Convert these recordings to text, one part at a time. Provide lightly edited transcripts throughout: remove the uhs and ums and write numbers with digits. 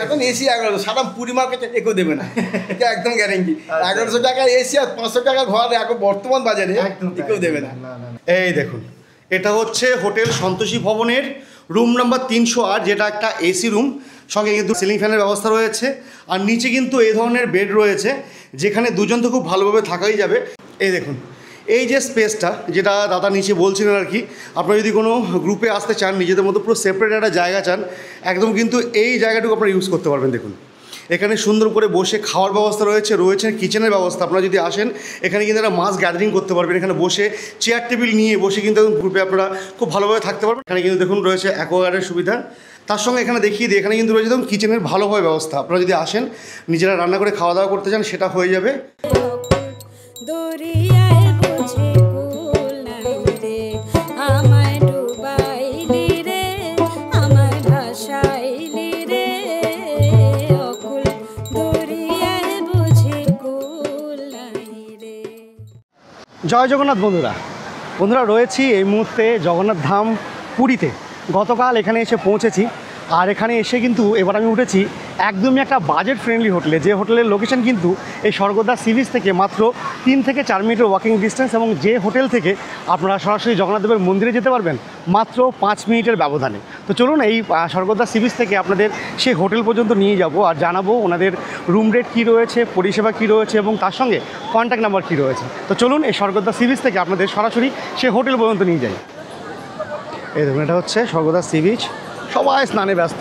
এখন এসি 1100, সারা পুরী মার্কেটে কেউ দেবে না, একদম গ্যারেন্টি। 1100 টাকা এসি আর 500 টাকা ঘর এখন বর্তমান বাজারে কেউ দেবে না। এই দেখুন, এটা হচ্ছে হোটেল সন্তোষী ভবনের রুম নাম্বার 308, যেটা একটা এসি রুম, সঙ্গে কিন্তু সিলিং ফ্যানের ব্যবস্থা রয়েছে। আর নিচে কিন্তু এই ধরনের বেড রয়েছে, যেখানে দুজন তো খুব ভালোভাবে থাকাই যাবে। এই দেখুন, এই যে স্পেসটা যেটা দাদা নিচে বলছিলেন আর কি, আপনারা যদি কোনো গ্রুপে আসতে চান, নিজেদের মতো পুরো সেপারেট একটা জায়গা চান, একদম কিন্তু এই জায়গাটুকু আপনারা ইউজ করতে পারবেন। দেখুন, এখানে সুন্দর করে বসে খাওয়ার ব্যবস্থা রয়েছে কিচেনের ব্যবস্থা। আপনারা যদি আসেন, এখানে কিন্তু একটা মাস গ্যাদারিং করতে পারবেন, এখানে বসে চেয়ার টেবিল নিয়ে বসে কিন্তু একদম গ্রুপে আপনারা খুব ভালোভাবে থাকতে পারবেন। এখানে কিন্তু দেখুন রয়েছে অ্যাকোয়াগার্ডের সুবিধা, তার সঙ্গে এখানে দেখিয়ে দিই, এখানে কিন্তু রয়েছে দেখুন কিচেনের ভালোভাবে ব্যবস্থা। আপনারা যদি আসেন, নিজেরা রান্না করে খাওয়া দাওয়া করতে চান, সেটা হয়ে যাবে। জয় জগন্নাথ বন্ধুরা রয়েছি এই মুহূর্তে জগন্নাথ ধাম পুরীতে। গতকাল এখানে এসে পৌঁছেছি, আর এখানে এসে কিন্তু এবার আমি উঠেছি একদমই একটা বাজেট ফ্রেন্ডলি হোটেলে, যে হোটেলের লোকেশন কিন্তু এই স্বর্গদ্বার সি বিচ থেকে মাত্র 3 থেকে 4 মিনিটের ওয়াকিং ডিস্টেন্স, এবং যে হোটেল থেকে আপনারা সরাসরি জগন্নাথদেবের মন্দিরে যেতে পারবেন মাত্র 5 মিনিটের ব্যবধানে। তো চলুন এই স্বর্গদ্বার সি বিচ থেকে আপনাদের সেই হোটেল পর্যন্ত নিয়ে যাব, আর জানাবো ওনাদের রুম রেট কী রয়েছে, পরিষেবা কী রয়েছে, এবং তার সঙ্গে কন্ট্যাক্ট নাম্বার কী রয়েছে। তো চলুন এই স্বর্গদ্বার সি বিচ থেকে আপনাদের সরাসরি সেই হোটেল পর্যন্ত নিয়ে যাই। এই দেখুন, এটা হচ্ছে স্বর্গদ্বার সি বিচ, সবাই স্নানে ব্যস্ত,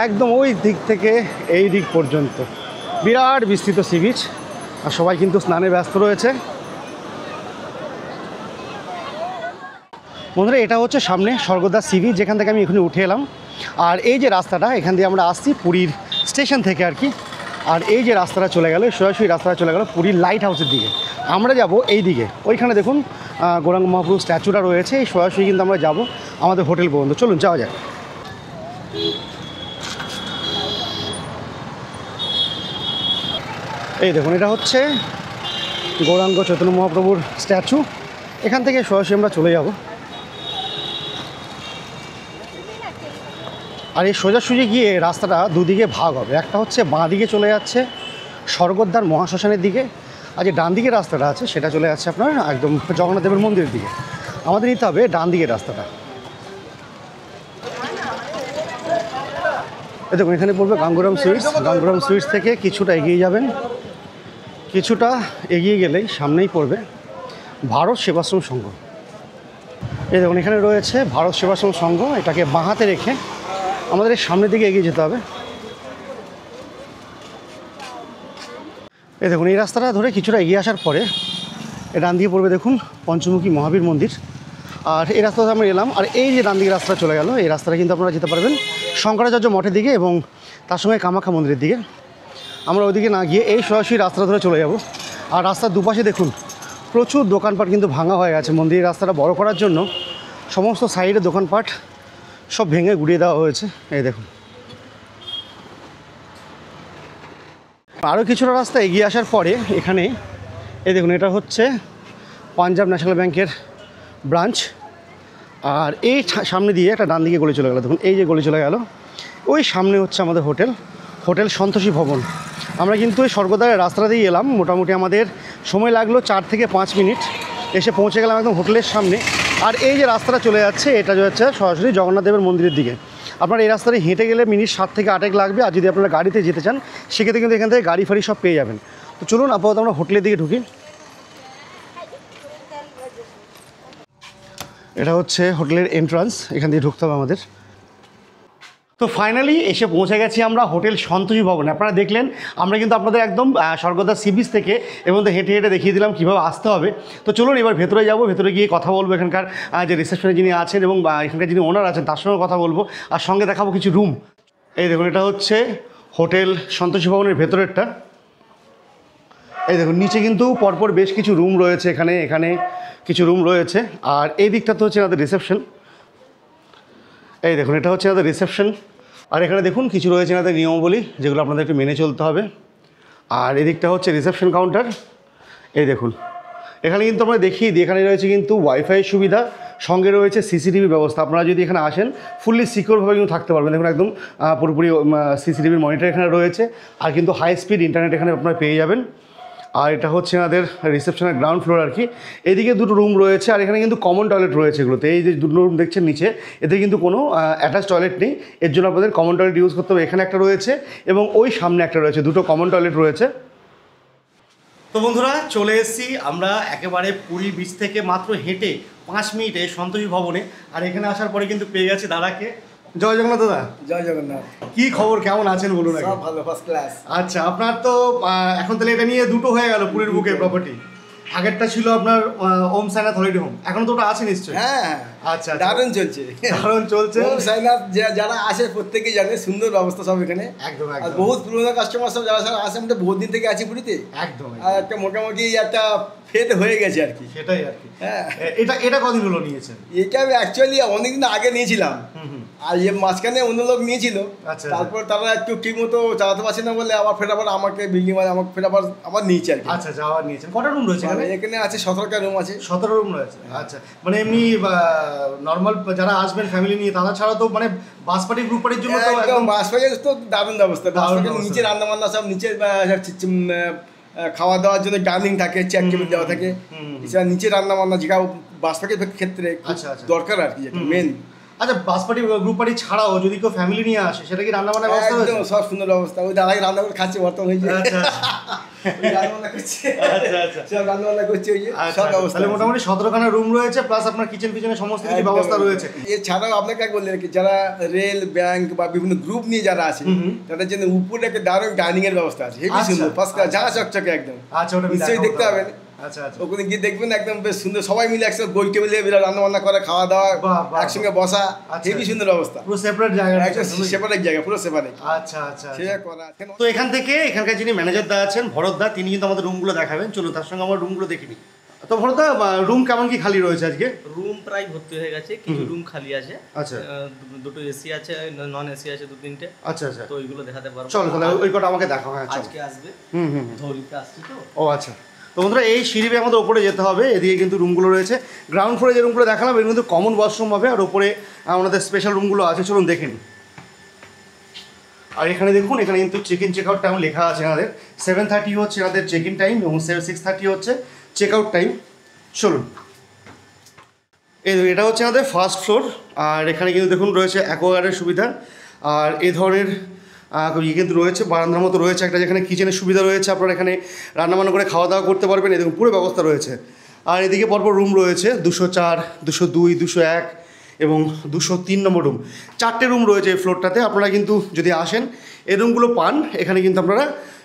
একদম ওই দিক থেকে এই দিক পর্যন্ত বিরাট বিস্তৃত সি বিচ, আর সবাই কিন্তু স্নানে ব্যস্ত রয়েছে। বন্ধুরা, এটা হচ্ছে সামনে স্বর্গদ্বার সি বিচ, যেখান থেকে আমি এখানে উঠে এলাম। আর এই যে রাস্তাটা, এখান দিয়ে আমরা আসছি পুরীর স্টেশন থেকে আর কি। আর এই যে রাস্তাটা চলে গেল, সোজাসুজি রাস্তাটা চলে গেল পুরীর লাইট হাউসের দিকে। আমরা যাব এই দিকে, ওইখানে দেখুন গৌরাঙ্গ মহাপ্রভুর স্ট্যাচুটা রয়েছে। এই সোজাসুজি কিন্তু আমরা যাব আমাদের হোটেল পর্যন্ত। চলুন যাওয়া যায়। এই দেখুন, এটা হচ্ছে গৌরাঙ্গ চৈতন্য মহাপ্রভুর স্ট্যাচু। এখান থেকে সরাসরি আমরা চলে যাব। আর এই সোজাসুজি গিয়ে রাস্তাটা দুদিকে ভাগ হবে, একটা হচ্ছে বাঁ দিকে চলে যাচ্ছে স্বর্গদ্বার মহাশ্মশানের দিকে, আর যে ডান দিকের রাস্তাটা আছে সেটা চলে যাচ্ছে আপনার একদম জগন্নাথ দেবের মন্দিরের দিকে। আমাদের নিতে হবে ডান দিকের রাস্তাটা। এই দেখুন, এখানে পড়বে গাঙ্গুরাম সুইটস। গাঙ্গুরাম সুইটস থেকে কিছুটা এগিয়ে যাবেন, কিছুটা এগিয়ে গেলেই সামনেই পড়বে ভারত সেবাশ্রম সংঘ। এই দেখুন, এখানে রয়েছে ভারত সেবাশ্রম সংঘ। এটাকে বাঁ হাতে রেখে আমাদের সামনের দিকে এগিয়ে যেতে হবে। এই দেখুন, এই রাস্তাটা ধরে কিছুটা এগিয়ে আসার পরে ডান দিকে পড়বে দেখুন পঞ্চমুখী মহাবীর মন্দির। আর এই রাস্তাতে আমরা এলাম, আর এই যে ডান দিকে রাস্তাটা চলে গেল, এই রাস্তাটা কিন্তু আপনারা যেতে পারবেন শঙ্করাচার্য মঠের দিকে এবং তার সঙ্গে কামাখ্যা মন্দিরের দিকে। আমরা ওইদিকে না গিয়ে এই সরাসরি রাস্তাটা ধরে চলে যাব। আর রাস্তার দুপাশে দেখুন প্রচুর দোকানপাট কিন্তু ভাঙা হয়ে গেছে। মন্দিরের রাস্তাটা বড় করার জন্য সমস্ত সাইডে দোকানপাট সব ভেঙে গুড়িয়ে দেওয়া হয়েছে। এই দেখুন, আরও কিছুটা রাস্তা এগিয়ে আসার পরে এখানে এই দেখুন, এটা হচ্ছে পাঞ্জাব ন্যাশনাল ব্যাংকের ব্রাঞ্চ। আর এই সামনে দিয়ে একটা ডান দিকে গলি চলে গেল। দেখুন, এই যে গলি চলে গেল, ওই সামনে হচ্ছে আমাদের হোটেল সন্তোষী ভবন। আমরা কিন্তু এই স্বর্গদ্বারের রাস্তা দিয়ে এলাম, মোটামুটি আমাদের সময় লাগলো 4 থেকে 5 মিনিট, এসে পৌঁছে গেলাম একদম হোটেলের সামনে। আর এই যে রাস্তাটা চলে যাচ্ছে, এটা যাচ্ছে সরাসরি জগন্নাথ দেবের মন্দিরের দিকে। আপনারা এই রাস্তায় হেঁটে গেলে মিনিট 7 থেকে 8 লাগবে, আর যদি আপনারা গাড়িতে যেতে চান সেক্ষেত্রে কিন্তু এখান থেকে গাড়ি ফাড়ি সব পেয়ে যাবেন। তো চলুন আপাতত আমরা হোটেলের দিকে ঢুকি। এটা হচ্ছে হোটেলের এন্ট্রান্স, এখান দিয়ে ঢুকতে হবে আমাদের। তো ফাইনালি এসে পৌঁছে গেছি আমরা হোটেল সন্তোষী ভবনে। আপনারা দেখলেন আমরা কিন্তু আপনাদের একদম স্বর্গদ্বার সি বিচ থেকে এবং হেঁটে হেঁটে দেখিয়ে দিলাম কীভাবে আসতে হবে। তো চলুন এবার ভেতরে যাব, ভেতরে গিয়ে কথা বলবো এখানকার যে রিসেপশনে যিনি আছেন এবং এখানকার যিনি ওনার আছেন তার সঙ্গে কথা বলবো, আর সঙ্গে দেখাবো কিছু রুম। এই দেখুন, এটা হচ্ছে হোটেল সন্তোষী ভবনের ভেতরেরটা। এই দেখুন, নিচে কিন্তু পরপর বেশ কিছু রুম রয়েছে, এখানে কিছু রুম রয়েছে। আর এই দিকটা তো হচ্ছে আমাদের রিসেপশন। এই দেখুন, এটা হচ্ছে আমাদের রিসেপশন। আর এখানে দেখুন কিছু রয়েছে আমাদের নিয়মাবলী, যেগুলো আপনাদের একটু মেনে চলতে হবে। আর এদিকটা হচ্ছে রিসেপশন কাউন্টার। এই দেখুন, এখানে কিন্তু আমরা দেখিয়ে দিই, এখানে রয়েছে কিন্তু ওয়াইফাইয়ের সুবিধা, সঙ্গে রয়েছে সিসিটিভি ব্যবস্থা। আপনারা যদি এখানে আসেন ফুললি সিকিউরভাবে কিন্তু থাকতে পারবেন। দেখুন একদম পুরোপুরি সিসিটিভির মনিটর এখানে রয়েছে, আর কিন্তু হাই স্পিড ইন্টারনেট এখানে আপনারা পেয়ে যাবেন। আর এটা হচ্ছে আমাদের রিসেপশনের গ্রাউন্ড ফ্লোর আর কি। এদিকে দুটো রুম রয়েছে, আর এখানে কিন্তু কমন টয়লেট রয়েছে এগুলোতে। এই যে দুটো রুম দেখছেন নিচে, এতে কিন্তু কোনো অ্যাটাচ টয়লেট নেই, এর জন্য আপনাদের কমন টয়লেট ইউজ করতে হবে। এখানে একটা রয়েছে এবং ওই সামনে একটা রয়েছে, দুটো কমন টয়লেট রয়েছে। তো বন্ধুরা চলে এসেছি আমরা একেবারে পুরী বিচ থেকে মাত্র হেঁটে 5 মিনিটে সন্তোষী ভবনে। আর এখানে আসার পরে কিন্তু পেয়ে গেছি দাদাকে। জয় জগন্নাথ দাদা। জয় জগন্নাথ। কি খবর, কেমন আছেন বলুন? সব ভালো, ফার্স্ট ক্লাস। আচ্ছা, আপনার তো এখন তাহলে এটা নিয়ে দুটো হয়ে গেল পুরীর বুকে প্রপার্টি। আগেরটা ছিল আপনার ওম সাইনাথ হলিডে হোম, এখন তো ওটা আছে নিশ্চয়ই? হ্যাঁ আচ্ছা, দারুণ চলছে, দারুণ চলছে। ওম সাইনাথ যারা আসে প্রত্যেকেই জানে, সুন্দর ব্যবস্থা সব এখানে। একদম আর একদম। বহুত পুরোনো কাস্টমার সব যারা আসে, আমি তো বহুত দিন থেকে আছি পুরীতে। একদম আর একটা মোটামুটি একটা ফেদ হয়ে গেছে আর কি। সেটাই আর কি। হ্যাঁ, এটা কদিন হলো নিয়েছেন? এটা আমি অ্যাকচুয়ালি অনেকদিন আগে নিয়েছিলাম, আর মাঝখানে অন্য লোক নিয়েছিল। আচ্ছা। তারপর তারা একটু ঠিক মতো চালাতে পারছে না বলে আবার ফের আবার আমাকে বিল্ডিং মানে আমাকে ফের আবার নিয়েছে আর কি। আচ্ছা, যাওয়ার নিয়েছেন। কটা রুম রয়েছে এখানে? এখানে আছে 17টা রুম আছে। 17 রুম রয়েছে। আচ্ছা, মানে এমনি নর্মাল যারা আসবেন ফ্যামিলি নিয়ে তারা ছাড়া তো মানে বাস পার্টি গ্রুপ পার্টির জন্য তো একদম বাস পার্টি তো দারুণ ব্যবস্থা। বাস দারুণ পার্টির ব্যবস্থা। নিচে রান্না বান্না সব নিচে, খাওয়া দাওয়ার জন্য ডাইনিং থাকে, চেয়ার টেবিল দেওয়া থাকে। এছাড়া নিচে রান্না বান্না যেটা বাস পার্টির ক্ষেত্রে আচ্ছা, আচ্ছা। দরকার আর কি, যেটা মেন। আচ্ছা, বাস পার্টি গ্রুপ পার্টি ছাড়াও যদি কেউ ফ্যামিলি নিয়ে আসে, সেটা কি রান্না বান্নার ব্যবস্থা রয়েছে? একদম সব সুন্দর ব্যবস্থা। ওই দাদাই রান্না করে খাচ্ছে বর্তমান হয়েছে। আচ্ছা রান্না করছে, আচ্ছা আচ্ছা। সব রান্না বান্না করছে, ওই যে আচ্ছা, সব ব্যবস্থা। তাহলে মোটামুটি 17খানা রুম রয়েছে, প্লাস আপনার কিচেন ফিচেনের সমস্ত কিছু ব্যবস্থা রয়েছে। এছাড়াও আপনাকে এক বললেন কি, যারা রেল, ব্যাংক বা বিভিন্ন গ্রুপ নিয়ে যারা আছে, তাদের জন্য উপরে একটা দারুণ ডাইনিং এর ব্যবস্থা আছে, হেভি আচ্ছা, সুন্দর, ফার্স্ট ক্লাস, ঝাঁ চকচকে একদম। আচ্ছা, ওটা নিশ্চয়ই দেখতে পাবেন। আচ্ছা আচ্ছা। ওখানে গিয়ে দেখবেন একদম বেশ সুন্দর, সবাই মিলে একসাথে গোল টেবিলে রান্না বান্না করে, খাওয়া দাওয়া, বাহ, বাহ, একসঙ্গে বসা, আচ্ছা। হেভি সুন্দর অবস্থা। পুরো সেপারেট জায়গা একদম সেপারেট জায়গা, পুরো সেপারেট। আচ্ছা আচ্ছা। সে করা। তো এখান থেকে এখানকার যিনি ম্যানেজার দা আছেন, ভরত দা, তিনি কিন্তু আমাদের রুমগুলো দেখাবেন। চলুন তার সঙ্গে আমার রুমগুলো দেখে নিই। তো ভরত দা, রুম কেমন কি খালি রয়েছে আজকে? রুম প্রায় ভর্তি হয়ে গেছে, কিছু রুম খালি আছে। আচ্ছা। দুটো এসি আছে, নন এসি আছে 2-3টে। আচ্ছা আচ্ছা। তো ওইগুলো দেখাতে পারবো। চলো তাহলে ওই কটা আমাকে দেখাও। হ্যাঁ চলো। আজকে আসবে, হুম। ধৌলিতে আসছি তো। ও আচ্ছা। তো বন্ধুরা, এই সিঁড়ি বেয়ে আমাদের ওপরে যেতে হবে। এদিকে কিন্তু রুমগুলো রয়েছে। গ্রাউন্ড ফ্লোরে যে রুমগুলো দেখালাম, এর কিন্তু কমন ওয়াশরুম হবে, আর ওপরে আমাদের স্পেশাল রুমগুলো আছে। চলুন দেখে নিন। আর এখানে দেখুন, এখানে কিন্তু check in check out time লেখা আছে। আমাদের 7:30 হচ্ছে আমাদের চেক ইন টাইম এবং 6:30 হচ্ছে চেক আউট টাইম। চলুন, এটা হচ্ছে আমাদের ফার্স্ট ফ্লোর। আর এখানে কিন্তু দেখুন রয়েছে অ্যাকোয়াগার্ডের সুবিধা, আর এই ধরনের কিন্তু রয়েছে বারান্দার মতো রয়েছে একটা, যেখানে কিচেনের সুবিধা রয়েছে। আপনারা এখানে রান্নাবান্না করে খাওয়া দাওয়া করতে পারবেন, এরকম পুরো ব্যবস্থা রয়েছে। আর এদিকে পরপর রুম রয়েছে 204, 202, 201 এবং 203 নম্বর রুম। 4টে রুম রয়েছে এই ফ্লোরটাতে। আপনারা কিন্তু যদি আসেন এই রুমগুলো পান, এখানে কিন্তু আপনারা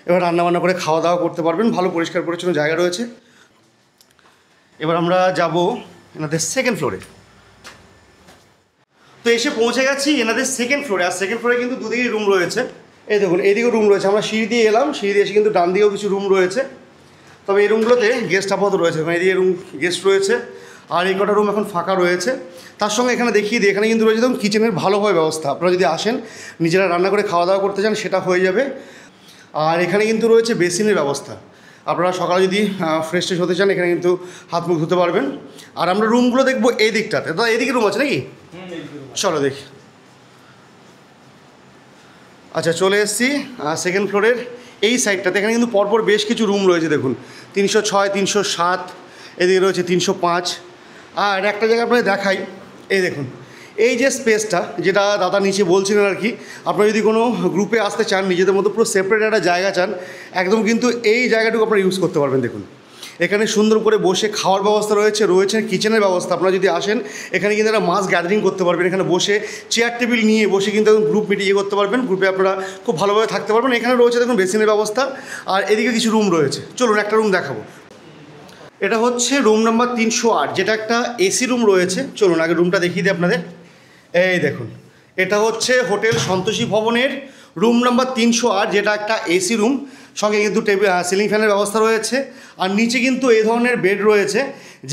এবার রান্নাবান্না করে খাওয়া দাওয়া করতে পারবেন। ভালো পরিষ্কার পরিচ্ছন্ন জায়গা রয়েছে। এবার আমরা যাব এনাদের সেকেন্ড ফ্লোরে। তো এসে পৌঁছে গেছি এনাদের সেকেন্ড ফ্লোরে। আর সেকেন্ড ফ্লোরে কিন্তু দুদিকেই রুম রয়েছে। এই দেখুন, এইদিকেও রুম রয়েছে। আমরা সিঁড়ি দিয়ে এলাম, সিঁড়ি দিয়ে এসে কিন্তু ডান দিকেও কিছু রুম রয়েছে। তবে এই রুমগুলোতে গেস্ট আপাতত রয়েছে, মানে এদিকে রুম গেস্ট রয়েছে, আর এই কটা রুম এখন ফাঁকা রয়েছে। তার সঙ্গে এখানে দেখিয়ে দিই, এখানে কিন্তু রয়েছে দেখুন কিচেনের ভালোভাবে ব্যবস্থা। আপনারা যদি আসেন নিজেরা রান্না করে খাওয়া দাওয়া করতে চান, সেটা হয়ে যাবে। আর এখানে কিন্তু রয়েছে বেসিনের ব্যবস্থা। আপনারা সকালে যদি ফ্রেশ ট্রেশ হতে চান, এখানে কিন্তু হাত মুখ ধুতে পারবেন। আর আমরা রুমগুলো দেখবো এই দিকটাতে। তো এদিকে রুম আছে নাকি? চলো দেখি। আচ্ছা, চলে এসেছি সেকেন্ড ফ্লোরের এই সাইডটাতে। এখানে কিন্তু পরপর বেশ কিছু রুম রয়েছে। দেখুন 306, 307, এদিকে রয়েছে 305। আর একটা জায়গা আপনাদের দেখাই, এই দেখুন এই যে স্পেসটা, যেটা দাদা নিচে বলছিলেন আর কি, আপনারা যদি কোনো গ্রুপে আসতে চান, নিজেদের মতো পুরো সেপারেট একটা জায়গা চান, একদম কিন্তু এই জায়গাটুকু আপনারা ইউজ করতে পারবেন। দেখুন এখানে সুন্দর করে বসে খাওয়ার ব্যবস্থা রয়েছে কিচেনের ব্যবস্থা। আপনারা যদি আসেন, এখানে কিন্তু একটা মাস গ্যাদারিং করতে পারবেন। এখানে বসে চেয়ার টেবিল নিয়ে বসে কিন্তু একদম গ্রুপ মিটিং করতে পারবেন। গ্রুপে আপনারা খুব ভালোভাবে থাকতে পারবেন। এখানে রয়েছে দেখুন বেসিনের ব্যবস্থা, আর এদিকে কিছু রুম রয়েছে। চলুন একটা রুম দেখাবো। এটা হচ্ছে রুম নাম্বার 308, যেটা একটা এসি রুম রয়েছে। চলুন আগে রুমটা দেখিয়ে দিই আপনাদের। এই দেখুন, এটা হচ্ছে হোটেল সন্তোষী ভবনের রুম নাম্বার 308, যেটা একটা এসি রুম। সঙ্গে কিন্তু সিলিং ফ্যানের ব্যবস্থা রয়েছে। আর নিচে কিন্তু এই ধরনের বেড রয়েছে,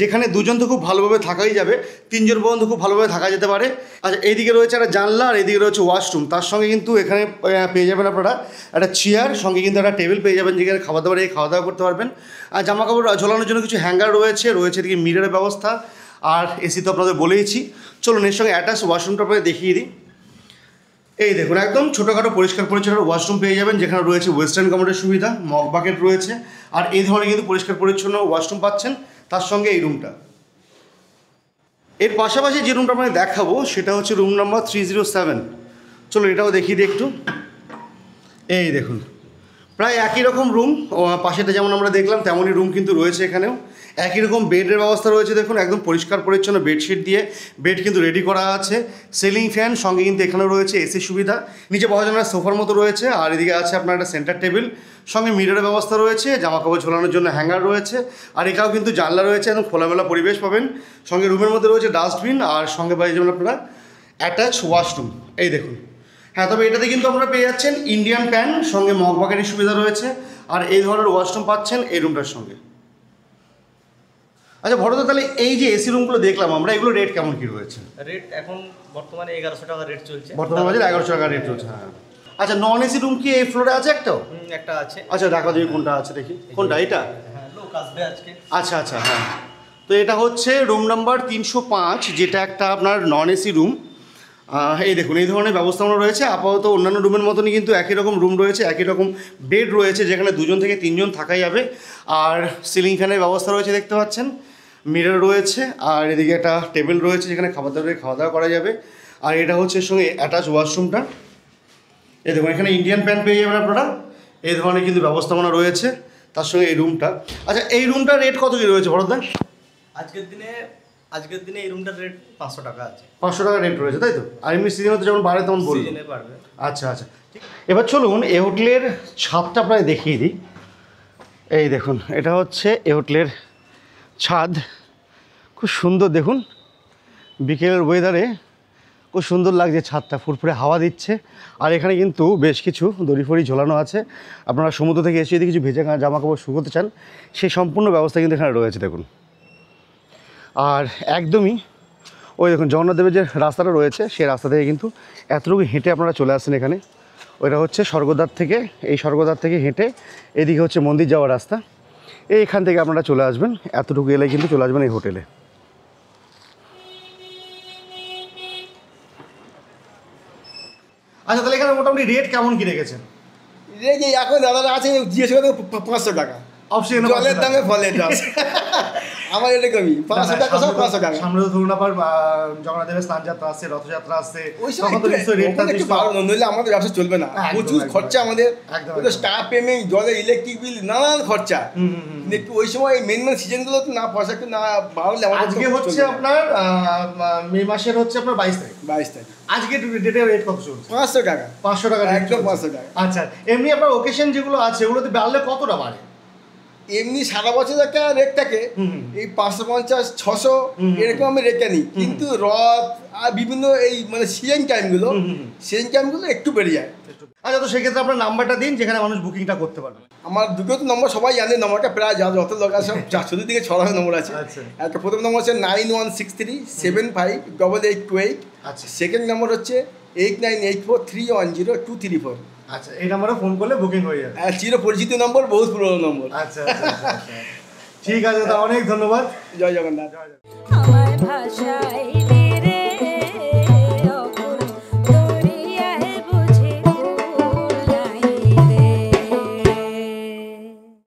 যেখানে দুজন তো খুব ভালোভাবে থাকাই যাবে, 3জন পর্যন্ত খুব ভালোভাবে থাকা যেতে পারে। আচ্ছা, এইদিকে রয়েছে একটা জানলা, আর এইদিকে রয়েছে ওয়াশরুম। তার সঙ্গে কিন্তু এখানে পেয়ে যাবেন আপনারা একটা চেয়ার, সঙ্গে কিন্তু একটা টেবিল পেয়ে যাবেন, যেখানে খাওয়া দাওয়া করতে পারবেন। আর জামাকাপড় ঝোলানোর জন্য কিছু হ্যাঙ্গার রয়েছে এদিকে মিররের ব্যবস্থা। আর এসি তো আপনাদের বলেইছি। চলুন এর সঙ্গে অ্যাটাচ ওয়াশরুমটা আপনাদের দেখিয়ে দিই। এই দেখুন একদম ছোটোখাটো পরিষ্কার পরিচ্ছন্ন ওয়াশরুম পেয়ে যাবেন, যেখানে রয়েছে ওয়েস্টার্ন কামোডের সুবিধা, মগ বাকেট রয়েছে, আর এই ধরনের কিন্তু পরিষ্কার পরিচ্ছন্ন ওয়াশরুম পাচ্ছেন। তার সঙ্গে এই রুমটা, এর পাশাপাশি যে রুমটা আপনাদের দেখাবো সেটা হচ্ছে রুম নাম্বার 307। চলো এটাও দেখিয়ে দিই একটু। এই দেখুন প্রায় একই রকম রুম, পাশেটা যেমন আমরা দেখলাম তেমনই রুম কিন্তু রয়েছে এখানেও। একই রকম বেডের ব্যবস্থা রয়েছে, দেখুন একদম পরিষ্কার পরিচ্ছন্ন বেডশিট দিয়ে বেড কিন্তু রেডি করা আছে। সিলিং ফ্যান সঙ্গে কিন্তু এখানেও রয়েছে এসি সুবিধা, নিচে বসার জন্য সোফার মতো রয়েছে, আর এদিকে আছে আপনার একটা সেন্টার টেবিল, সঙ্গে মিররের ব্যবস্থা রয়েছে, জামা কাপড় ঝোলানোর জন্য হ্যাঙ্গার রয়েছে, আর এখানেও কিন্তু জানলা রয়েছে, একদম খোলামেলা পরিবেশ পাবেন। সঙ্গে রুমের মধ্যে রয়েছে ডাস্টবিন, আর সঙ্গে পাই যেমন আপনারা অ্যাটাচ ওয়াশরুম। এই দেখুন, হ্যাঁ তবে এটাতে কিন্তু আপনারা পেয়ে যাচ্ছেন ইন্ডিয়ান প্যান, সঙ্গে মগ বাকেটের সুবিধা রয়েছে, আর এই ধরনের ওয়াশরুম পাচ্ছেন এই রুমটার সঙ্গে। আচ্ছা ভরত, তাহলে এই যে এসি রুমগুলো দেখলাম আমরা, এগুলো রেট কেমন কি রয়েছে? রেট এখন বর্তমানে 1100 টাকা রেট চলছে, বর্তমানে বাজারে 1100 টাকা রেট চলছে। হ্যাঁ আচ্ছা, নন এসি রুম কি এই ফ্লোরে আছে একটাও? একটা আছে। আচ্ছা দেখা দেখি কোনটা আছে, দেখি কোনটা, এটা? হ্যাঁ লোক আসবে আজকে। আচ্ছা আচ্ছা হ্যাঁ, তো এটা হচ্ছে রুম নাম্বার 305, যেটা একটা আপনার নন এসি রুম। এই দেখুন এই ধরনের ব্যবস্থাপনা রয়েছে। আপাতত অন্যান্য রুমের মতনই কিন্তু একই রকম রুম রয়েছে, একই রকম বেড রয়েছে, যেখানে 2 থেকে 3 থাকা যাবে, আর সিলিং ফ্যানের ব্যবস্থা রয়েছে দেখতে পাচ্ছেন, মিরর রয়েছে, আর এদিকে একটা টেবিল রয়েছে যেখানে খাওয়া দাওয়া করা যাবে, আর এটা হচ্ছে এর সঙ্গে অ্যাটাচ ওয়াশরুমটা। এই দেখুন এখানে ইন্ডিয়ান প্যান পেয়ে যাবেন আপনারা, এই ধরনের কিন্তু ব্যবস্থাপনা রয়েছে, তার সঙ্গে এই রুমটা। আচ্ছা এই রুমটার রেট কত কী রয়েছে ভরতদা? আজকের দিনে এই রুমটার রেট 500 টাকা আছে। 500 টাকা রেট রয়েছে তাই তো? আর এমনি সিজনে যেমন বাড়ে তেমন বলুন, সিজনে বাড়বে। আচ্ছা আচ্ছা ঠিক। এবার চলুন এই হোটেলের ছাদটা প্রায় দেখিয়ে দিই। এই দেখুন এটা হচ্ছে এই হোটেলের ছাদ, খুব সুন্দর দেখুন, বিকেলের ওয়েদারে খুব সুন্দর লাগছে ছাদটা, ফুরফুরে হাওয়া দিচ্ছে, আর এখানে কিন্তু বেশ কিছু দড়ি ফড়ি ঝোলানো আছে। আপনারা সমুদ্র থেকে এসে যদি কিছু ভেজা জামা কাপড় শুকোতে চান, সেই সম্পূর্ণ ব্যবস্থা কিন্তু এখানে রয়েছে দেখুন। আর একদমই ওই দেখুন জগন্নাথ দেবের যে রাস্তাটা রয়েছে, সেই রাস্তা থেকে কিন্তু এতটুকু হেঁটে আপনারা চলে আসছেন এখানে। ওইটা হচ্ছে স্বর্গদ্বার থেকে, এই স্বর্গদ্বার থেকে হেঁটে এদিকে হচ্ছে মন্দির যাওয়ার রাস্তা, এইখান থেকে আপনারা চলে আসবেন, এতটুকু এলে কিন্তু চলে আসবেন এই হোটেলে। আচ্ছা তাহলে এখানে মোটামুটি রেট কেমন কি রেখেছেন? রেট এখন দাদারা আছে জিজ্ঞেস করে 500 টাকা, অপশন জলের দামে ফলের রস। আমার এরকমই 500 টাকা, সব 500 টাকা। সামনে তো ধরুন আবার জগন্নাথ দেবের স্নান যাত্রা আসছে, রথযাত্রা আসছে, ওই সময় একটু বাড়ানো, নইলে আমাদের ব্যবসা চলবে না। প্রচুর খরচা আমাদের, স্টাফ পেমেন্ট, জলের ইলেকট্রিক বিল, নানান খরচা। একটু ওই সময় মেন সিজনগুলো তো না পয়সা একটু না বাড়লে আমাদের। আজকে হচ্ছে আপনার মে মাসের হচ্ছে আপনার 22 তারিখ। আজকে ডেটের রেট কত চলছে? 500 টাকা। 500 টাকা একদম 500 টাকা। আচ্ছা এমনি আপনার ওকেশন যেগুলো আছে ওগুলোতে বাড়লে কতটা বাড়ে? এমনি সারা বছর একটা রেট থাকে, এই 550 600 এরকম আমি রেটটা নিই, কিন্তু রথ আর বিভিন্ন এই মানে সিজন টাইমগুলো একটু বেড়ে যায়। আচ্ছা তো সেক্ষেত্রে আপনার নাম্বারটা দিন যেখানে মানুষ বুকিংটা করতে পারবে। আমার দুটো তো নম্বর সবাই জানে, নম্বরটা প্রায় যত লোক আছে সব 400 ছড়ানো নম্বর আছে। একটা প্রথম নম্বর হচ্ছে 9163758828। আচ্ছা সেকেন্ড নম্বর হচ্ছে 8984310234। আচ্ছা এই নাম্বারে ফোন করলে বুকিং হয়ে যাবে। চির পরিচিত নম্বর, বহুত পুরনো নম্বর। আচ্ছা ঠিক আছে, অনেক ধন্যবাদ। জয় জগন্নাথ। আমার ভাষায়